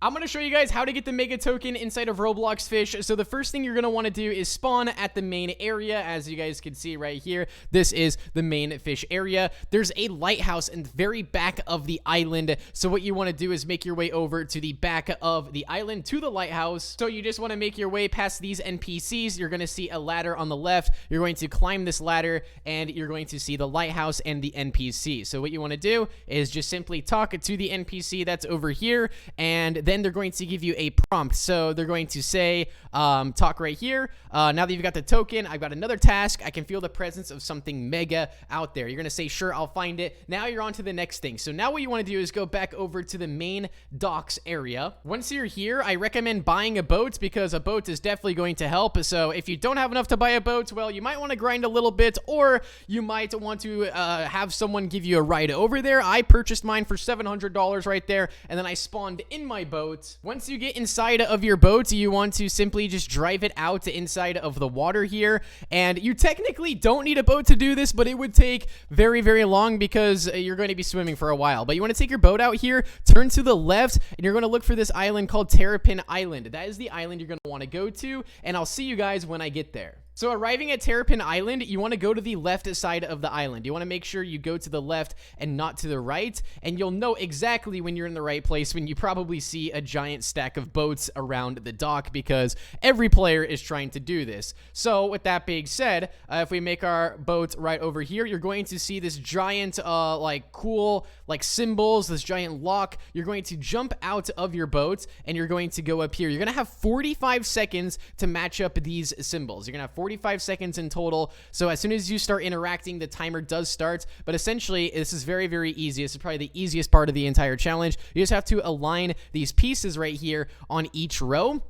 I'm going to show you guys how to get the mega token inside of Roblox Fish. So the first thing you're going to want to do is spawn at the main area. As you guys can see right here, this is the main fish area. There's a lighthouse in the very back of the island. So what you want to do is make your way over to the back of the island to the lighthouse. So you just want to make your way past these NPCs. You're going to see a ladder on the left. You're going to climb this ladder and you're going to see the lighthouse and the NPC. So what you want to do is just simply talk to the NPC that's over here, and then they're going to give you a prompt. So they're going to say, talk right here. Now that you've got the token, I've got another task. I can feel the presence of something mega out there. You're going to say, sure, I'll find it. Now you're on to the next thing. So now what you want to do is go back over to the main docks area. Once you're here, I recommend buying a boat because a boat is definitely going to help. So if you don't have enough to buy a boat, well, you might want to grind a little bit, or you might want to have someone give you a ride over there. I purchased mine for $700 right there, and then I spawned in my boat. Once you get inside of your boat, you want to simply just drive it out inside of the water here, and you technically don't need a boat to do this, but it would take very, very long because you're going to be swimming for a while. But you want to take your boat out here, turn to the left, and you're going to look for this island called Terrapin Island. That is the island you're going to want to go to, and I'll see you guys when I get there. So arriving at Terrapin Island, you want to go to the left side of the island. You want to make sure you go to the left and not to the right, and you'll know exactly when you're in the right place when you probably see a giant stack of boats around the dock, because every player is trying to do this. So with that being said, if we make our boat right over here, you're going to see this giant cool symbols, this giant lock. You're going to jump out of your boat and you're going to go up here. You're going to have 45 seconds to match up these symbols. You're going to have 45 seconds in total. So as soon as you start interacting, the timer does start. But essentially, this is very, very easy. This is probably the easiest part of the entire challenge. You just have to align these pieces right here on each row.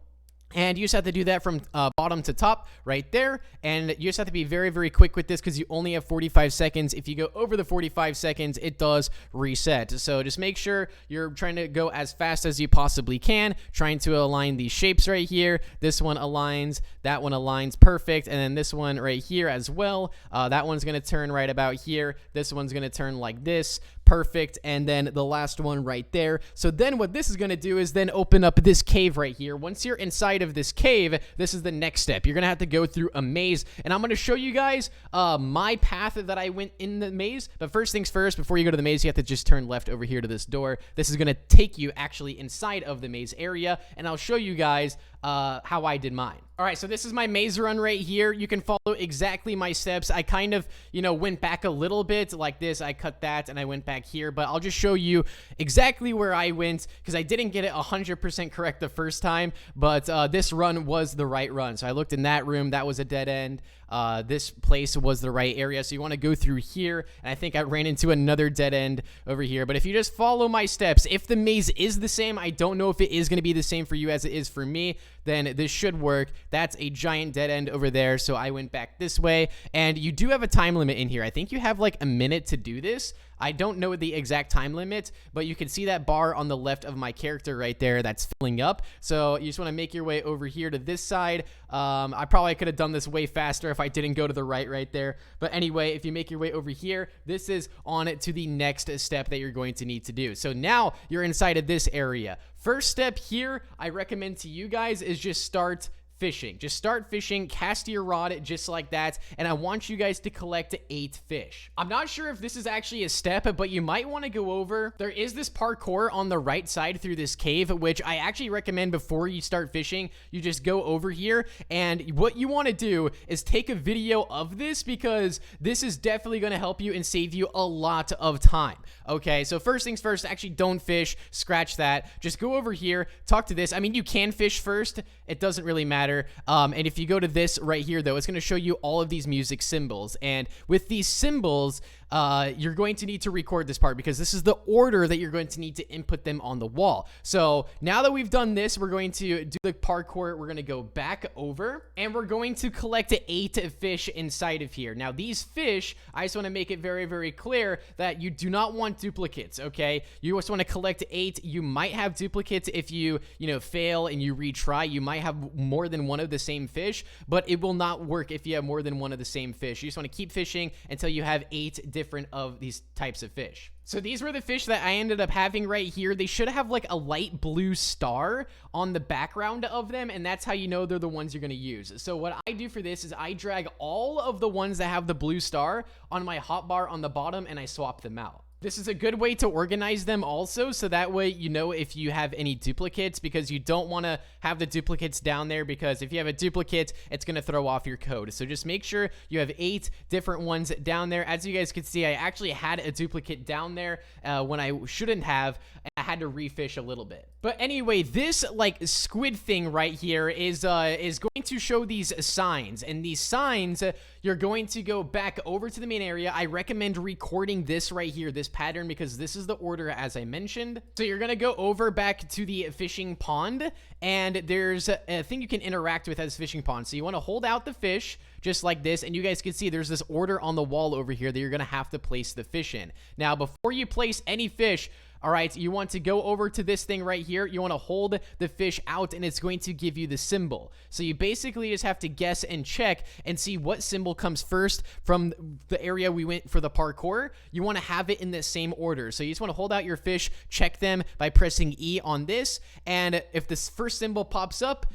And you just have to do that from bottom to top right there. And you just have to be very, very quick with this because you only have 45 seconds. If you go over the 45 seconds, it does reset. So just make sure you're trying to go as fast as you possibly can, trying to align these shapes right here. This one aligns, that one aligns perfect. And then this one right here as well. That one's going to turn right about here. This one's going to turn like this. Perfect. And then the last one right there. So then what this is going to do is then open up this cave right here. Once you're inside of this cave, this is the next step. You're going to have to go through a maze, and I'm going to show you guys my path that I went in the maze. But first things first, before you go to the maze, you have to just turn left over here to this door. This is going to take you actually inside of the maze area, and I'll show you guys how I did mine. All right, so this is my maze run right here. You can follow exactly my steps. I kind of, went back a little bit like this. I cut that and I went back here, but I'll just show you exactly where I went because I didn't get it 100% correct the first time, but this run was the right run. So I looked in that room. That was a dead end. This place was the right area. So you want to go through here. And I think I ran into another dead end over here. But if you just follow my steps, if the maze is the same, I don't know if it is going to be the same for you as it is for me, then this should work. That's a giant dead end over there. So I went back this way, and you do have a time limit in here. I think you have like a minute to do this. I don't know the exact time limit, but you can see that bar on the left of my character right there that's filling up. So you just want to make your way over here to this side. I probably could have done this way faster if I didn't go to the right there. But anyway, if you make your way over here, this is on to the next step that you're going to need to do. So now you're inside of this area. First step here, I recommend to you guys is just start fishing. Just start fishing, cast your rod just like that, and I want you guys to collect 8 fish. I'm not sure if this is actually a step, but you might want to go over. There is this parkour on the right side through this cave, which I actually recommend before you start fishing, you just go over here, and what you want to do is take a video of this because this is definitely going to help you and save you a lot of time. Okay, so first things first, actually don't fish, scratch that. Just go over here, talk to this. I mean, you can fish first. It doesn't really matter. And if you go to this right here, though, it's going to show you all of these music symbols. And with these symbols, you're going to need to record this part because this is the order that you're going to need to input them on the wall. So now that we've done this, we're going to do the parkour. We're going to go back over and we're going to collect 8 fish inside of here. Now these fish, I just want to make it very, very clear that you do not want duplicates. Okay. You just want to collect 8. You might have duplicates if you fail and you retry. You might have more than one of the same fish, but it will not work if you have more than one of the same fish. You just want to keep fishing until you have 8 different of these types of fish. So these were the fish that I ended up having right here. They should have like a light blue star on the background of them, and that's how you know they're the ones you're going to use. So what I do for this is I drag all of the ones that have the blue star on my hotbar on the bottom, and I swap them out. This is a good way to organize them also, so that way you know if you have any duplicates, because you don't want to have the duplicates down there, because if you have a duplicate, it's going to throw off your code. So just make sure you have 8 different ones down there. As you guys can see, I actually had a duplicate down there when I shouldn't have, and I had to refish a little bit. But anyway, this like squid thing right here is going to show these signs, and these signs you're going to go back over to the main area. I recommend recording this right here, this pattern, because this is the order as I mentioned. So you're gonna go over back to the fishing pond, and there's a thing you can interact with as fishing pond. So you want to hold out the fish just like this, and you guys can see there's this order on the wall over here that you're gonna have to place the fish in. Now before you place any fish, all right, you want to go over to this thing right here. You want to hold the fish out, and it's going to give you the symbol. So you basically just have to guess and check and see what symbol comes first from the area we went for the parkour. You want to have it in the same order. So you just want to hold out your fish, check them by pressing E on this, and if this first symbol pops up,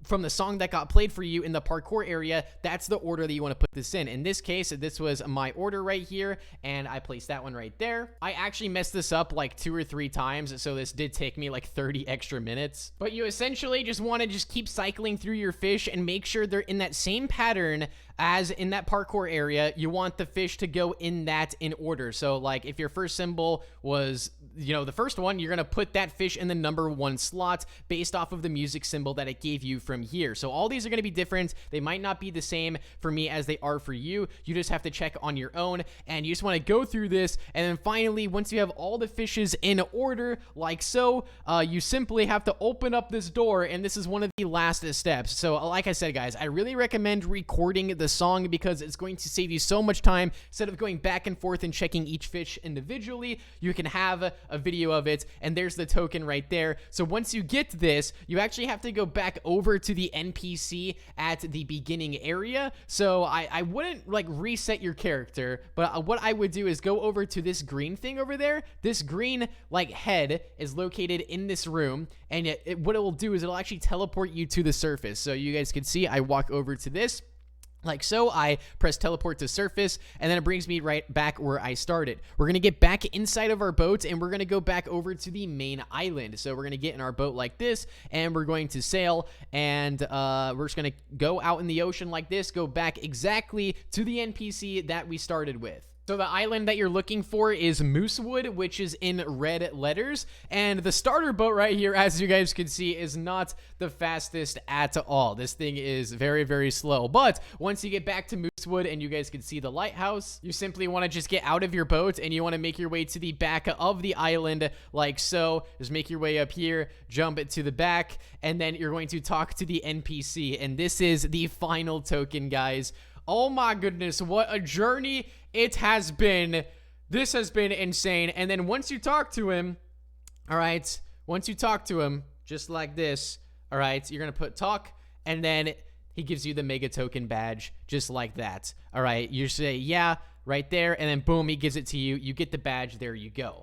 from the song that got played for you in the parkour area, that's the order that you want to put this in. In this case, this was my order right here, and I placed that one right there. I actually messed this up like 2 or 3 times, so this did take me like 30 extra minutes. But you essentially just want to just keep cycling through your fish and make sure they're in that same pattern as in that parkour area. You want the fish to go in that in order. So like if your first symbol was, you know, the first one, you're going to put that fish in the number 1 slot based off of the music symbol that it gave you from here. So all these are going to be different. They might not be the same for me as they are for you. You just have to check on your own, and you just want to go through this. And then finally, once you have all the fishes in order like so, you simply have to open up this door, and this is one of the last steps. So like I said, guys, I really recommend recording the song because it's going to save you so much time. Instead of going back and forth and checking each fish individually, you can have a video of it, and there's the token right there. So once you get this, you actually have to go back over to the NPC at the beginning area. So I wouldn't like reset your character, but what I would do is go over to this green thing over there. This green like head is located in this room, and what it will do is it'll actually teleport you to the surface. So you guys can see I walk over to this like so. I press teleport to surface, and then it brings me right back where I started. We're going to get back inside of our boat, and we're going to go back over to the main island. So we're going to get in our boat like this, and we're going to sail, and we're just going to go out in the ocean like this, go back exactly to the NPC that we started with. So the island that you're looking for is Moosewood, which is in red letters. And the starter boat right here, as you guys can see, is not the fastest at all. This thing is very, very slow. But once you get back to Moosewood and you guys can see the lighthouse, you simply want to just get out of your boat and you want to make your way to the back of the island like so. Just make your way up here, jump it to the back, and then you're going to talk to the NPC. And this is the final token, guys. Oh my goodness, what a journey it has been. This has been insane. And then once you talk to him, all right, once you talk to him, just like this, all right, you're going to put talk, and then he gives you the mega token badge, just like that. All right, you say, yeah, right there, and then boom, he gives it to you. You get the badge. There you go.